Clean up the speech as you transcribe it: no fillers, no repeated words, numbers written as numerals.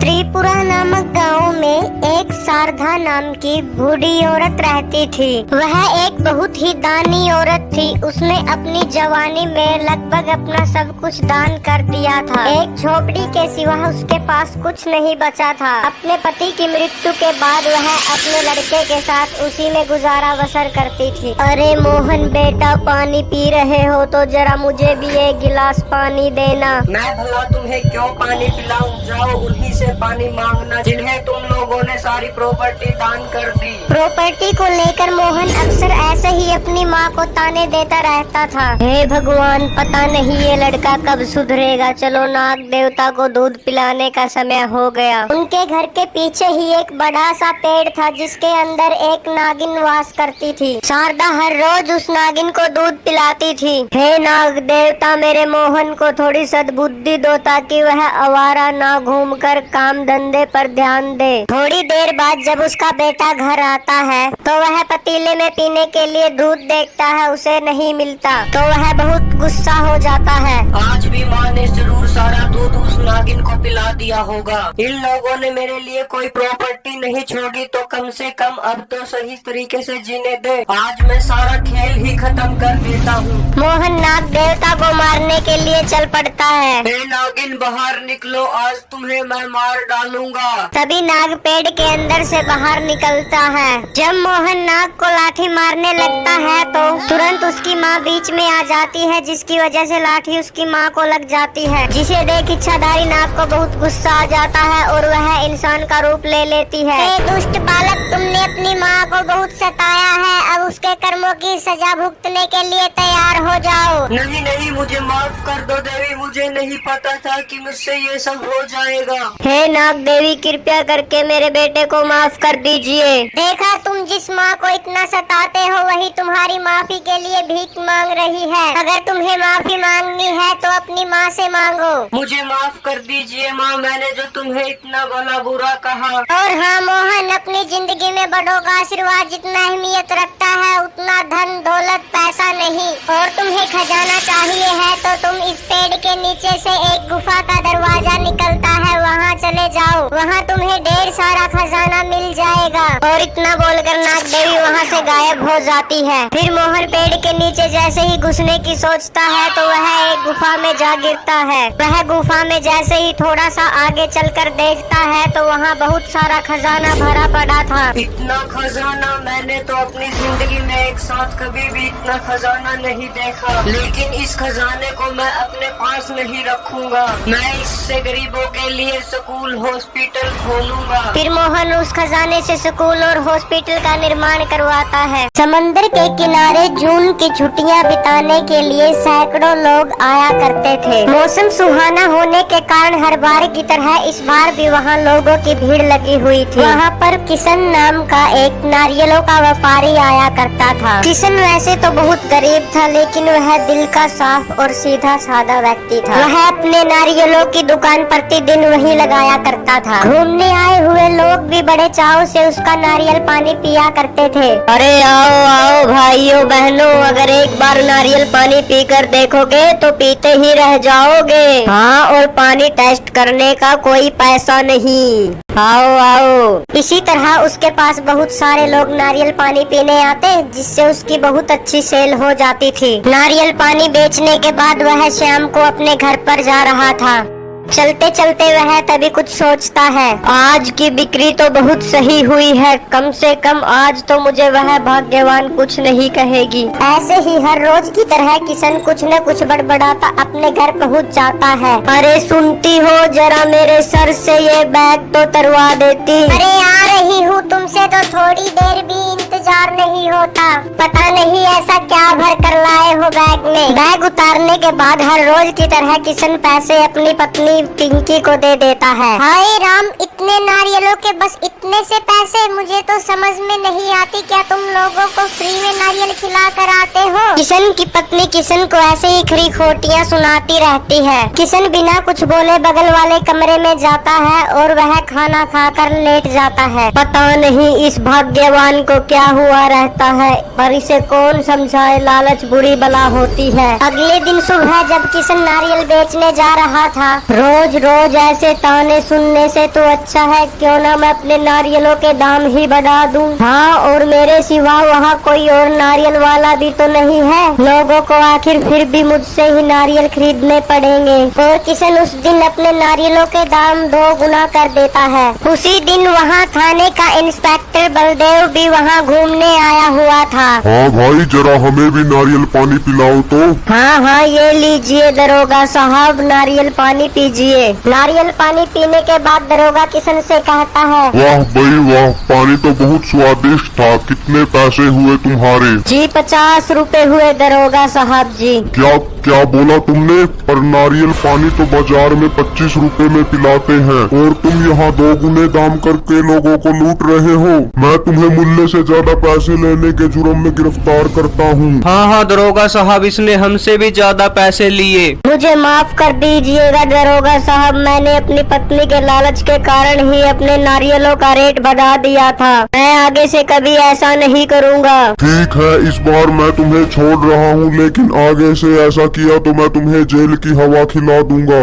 त्रिपुरा नामक गांव में एक शारदा नाम की बूढ़ी औरत रहती थी। वह एक बहुत ही दानी औरत थी। उसने अपनी जवानी में लगभग अपना सब कुछ दान कर दिया था। एक झोपड़ी के सिवा उसके पास कुछ नहीं बचा था। अपने पति की मृत्यु के बाद वह अपने लड़के के साथ उसी में गुजारा बसर करती थी। अरे मोहन बेटा, पानी पी रहे हो तो जरा मुझे भी एक गिलास पानी देना। मैं भला तुम्हें क्यों पानी पिलाऊं? जाओ उन्हीं से पानी मांगना जिन्हें तुम लोगों ने सारी प्रॉपर्टी दान कर दी। प्रॉपर्टी को लेकर मोहन अक्सर ऐसे ही अपनी माँ को ताने देता रहता था। हे भगवान, पता नहीं ये लड़का कब सुधरेगा। चलो, नाग देवता को दूध पिलाने का समय हो गया। उनके घर के पीछे ही एक बड़ा सा पेड़ था जिसके अंदर एक नागिन वास करती थी। शारदा हर रोज उस नागिन को दूध पिलाती थी। हे नाग देवता, मेरे मोहन को थोड़ी सद्बुद्धि दो ताकि वह आवारा ना घूमकर काम धंधे पर ध्यान दे। थोड़ी देर बाद जब उसका बेटा घर आता है तो वह पतीले में पीने के लिए दूध देखता है, उसे नहीं मिलता तो वह बहुत गुस्सा हो जाता है। आज भी माँ ने जरूर सारा दूध उस नागिन को पिला दिया होगा। इन लोगों ने मेरे लिए कोई प्रॉपर्टी नहीं छोड़ी तो कम से कम अब तो सही तरीके से जीने दे। आज मैं सारा खेल ही खत्म कर देता हूँ। मोहन नाग देवता को मारने के लिए चल पड़ता है। हे नागिन, बाहर निकलो, आज तुम्हें मैं मार डालूंगा। तभी नाग पेड़ के अंदर से बाहर निकलता है। जब मोहन नाग को लाठी मारने लगता है तो तुरंत उसकी माँ बीच में आ जाती है, जिसकी वजह से लाठी उसकी माँ को लग जाती है। जिसे देख इच्छाधारी नाग को बहुत गुस्सा आ जाता है और वह इंसान का रूप ले लेती है। हे दुष्ट बालक, तुमने अपनी माँ को बहुत सताया है। अब उसके कर्मों की सजा भुगतने के लिए तैयार हो जाओ। नहीं नहीं, मुझे माफ कर दो देवी, मुझे नहीं पता था कि मुझसे ये सब हो जाएगा। हे नाग देवी, कृपया करके मेरे बेटे को माफ कर दीजिए। देखा, तुम जिस माँ को इतना सताते हो वही तुम्हारी माफी के लिए भीख मांग रही है। अगर तुम्हें माफी मांगनी है तो अपनी माँ से मांगो। मुझे माफ कर दीजिए माँ, मैंने जो तुम्हें इतना भला बुरा कहा। और हाँ मोहन, अपनी जिंदगी में बड़ों का आशीर्वाद जितना अहमियत रखता है उतना धन दौलत पैसा नहीं। और तुम्हें खजाना चाहिए है तो तुम इस पेड़ के नीचे से एक गुफा का दरवाजा निकलता है, वहाँ चले जाओ। वहाँ तुम्हें ढेर सारा खजाना मिल जाएगा। और इतना बोलकर नाग देवी वहाँ से गायब हो जाती है। फिर मोहन पेड़ के नीचे जैसे ही घुसने की सोचता है तो वह एक गुफा में जा गिरता है। वह गुफा में जैसे ही थोड़ा सा आगे चलकर देखता है तो वहाँ बहुत सारा खजाना भरा पड़ा था। इतना खजाना मैंने तो अपनी जिंदगी में एक साथ कभी भी इतना खजाना नहीं देखा। लेकिन इस खजाने को मैं अपने पास नहीं रखूंगा। मैं इससे गरीबों के लिए स्कूल हॉस्पिटल खोलूंगा। फिर मोहन उस खजाने से स्कूल और हॉस्पिटल का निर्माण करवाता है। समंदर के किनारे जून की छुट्टियां बिताने के लिए सैकड़ों लोग आया करते थे। मौसम सुहाना होने के कारण हर बार की तरह इस बार भी वहाँ लोगों की भीड़ लगी हुई थी। वहाँ पर किशन नाम का एक नारियलों का व्यापारी आया करता था। किशन वैसे तो बहुत गरीब था लेकिन वह दिल का साफ और सीधा साधा व्यक्ति था। वह अपने नारियलों की दुकान प्रतिदिन वहीं लगाया करता था। घूमने आए हुए लोग भी बड़े चाव से उसका नारियल पानी पिया करते थे। अरे आओ आओ भाइयों बहनों, अगर एक बार नारियल पानी पीकर देखोगे तो पीते ही रह जाओगे। हाँ, और पानी टेस्ट करने का कोई पैसा नहीं। आओ आओ। इसी तरह उसके पास बहुत सारे लोग नारियल पानी पीने आते, जिससे उसकी बहुत अच्छी सेल हो जाती थी। नारियल पानी बेचने के बाद वह शाम को अपने घर पर जा रहा था। चलते चलते वह तभी कुछ सोचता है, आज की बिक्री तो बहुत सही हुई है। कम से कम आज तो मुझे वह भाग्यवान कुछ नहीं कहेगी। ऐसे ही हर रोज की तरह किशन कुछ न कुछ बड़बड़ाता अपने घर पहुंच जाता है। अरे सुनती हो, जरा मेरे सर से ये बैग तो तरवा देती। अरे आ रही हूँ, तुमसे तो थोड़ी देर भी इंतजार नहीं होता। पता नहीं ऐसा क्या भर कर लाए हो बैग में। बैग उतारने के बाद हर रोज की तरह किशन पैसे अपनी पत्नी पिंकी को दे देता है। हाय राम, इतने नारियलों के बस इतने से पैसे, मुझे तो समझ में नहीं आती। क्या तुम लोगों को फ्री में नारियल खिला कर आते हो? किशन की पत्नी किशन को ऐसे ही खरी खोटियाँ सुनाती रहती है। किशन बिना कुछ बोले बगल वाले कमरे में जाता है और वह खाना खाकर लेट जाता है। पता नहीं इस भाग्यवान को क्या हुआ रहता है, पर इसे कौन समझाए लालच बुरी बला होती है। अगले दिन सुबह जब किशन नारियल बेचने जा रहा था, रोज रोज ऐसे ताने सुनने से तो अच्छा है क्यों ना मैं अपने नारियलों के दाम ही बढ़ा दूं। हाँ, और मेरे सिवा वहाँ कोई और नारियल वाला भी तो नहीं है, लोगों को आखिर फिर भी मुझसे ही नारियल खरीदने पड़ेंगे। और किशन उस दिन अपने नारियलों के दाम 2 गुना कर देता है। उसी दिन वहाँ थाने का इंस्पेक्टर बलदेव भी वहाँ घूमने आया हुआ था। हाँ भाई, जरा हमें भी नारियल पानी पिलाओ तो। हाँ हाँ, ये लीजिए दरोगा साहब, नारियल पानी पीजिए। नारियल पानी पीने के बाद दरोगा किशन से कहता है, वाह भाई वाह, पानी तो बहुत स्वादिष्ट था। कितने पैसे हुए तुम्हारे? जी 50 रुपए हुए दरोगा साहब जी। क्या क्या बोला तुमने? पर नारियल पानी तो बाजार में 25 रुपए में पिलाते हैं और तुम यहाँ 2 गुने दाम करके लोगों को लूट रहे हो। मैं तुम्हें मूल्य से ज्यादा पैसे लेने के जुर्म में गिरफ्तार करता हूँ। हाँ हाँ दरोगा साहब, इसने हमसे भी ज्यादा पैसे लिए। मुझे माफ कर दीजिएगा दरोगा साहब, मैंने अपनी पत्नी के लालच के कारण ही अपने नारियलों का रेट बढ़ा दिया था। मैं आगे से कभी ऐसा नहीं करूँगा। ठीक है, इस बार मैं तुम्हें छोड़ रहा हूँ, लेकिन आगे से ऐसा किया तो मैं तुम्हें जेल की हवा खिला दूंगा।